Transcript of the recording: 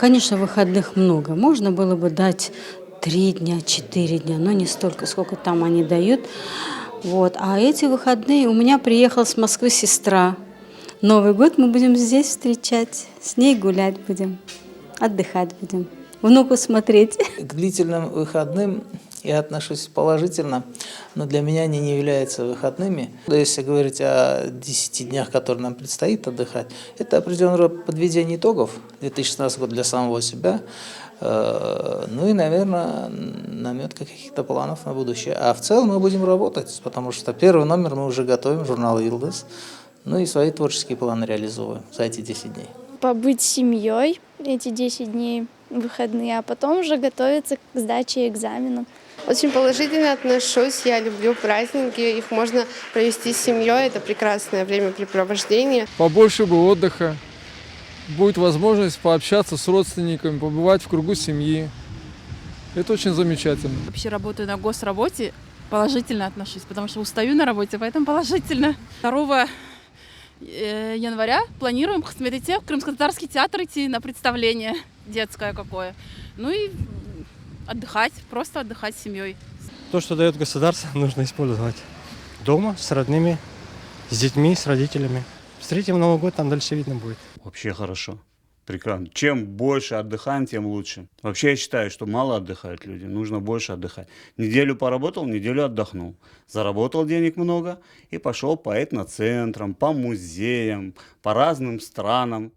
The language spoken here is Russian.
Конечно, выходных много. Можно было бы дать 3 дня, 4 дня, но не столько, сколько там они дают. Вот. А эти выходные у меня приехала с Москвы сестра. Новый год мы будем здесь встречать, с ней гулять будем, отдыхать будем, внуку смотреть. К длительным выходным я отношусь положительно, но для меня они не являются выходными. Если говорить о 10 днях, которые нам предстоит отдыхать, это определенное подведение итогов 2016 года для самого себя, ну и, наверное, наметка каких-то планов на будущее. А в целом мы будем работать, потому что первый номер мы уже готовим, журнал «Йылдыз», ну и свои творческие планы реализовываем за эти 10 дней. Побыть с семьей эти 10 дней выходные, а потом уже готовиться к сдаче экзаменов. Очень положительно отношусь, я люблю праздники, их можно провести с семьей, это прекрасное времяпрепровождение. Побольше бы отдыха, будет возможность пообщаться с родственниками, побывать в кругу семьи. Это очень замечательно. Вообще работаю на госработе, положительно отношусь, потому что устаю на работе, поэтому положительно. 2 января планируем в Крымско-Татарский театр идти на представление детское какое. Ну и отдыхать, просто отдыхать с семьей. То, что дает государство, нужно использовать. Дома, с родными, с детьми, с родителями. Встретим Новый год, там дальше видно будет. Вообще хорошо. Прекрасно. Чем больше отдыхаем, тем лучше. Вообще я считаю, что мало отдыхают люди, нужно больше отдыхать. Неделю поработал, неделю отдохнул. Заработал денег много и пошел по этноцентрам, по музеям, по разным странам.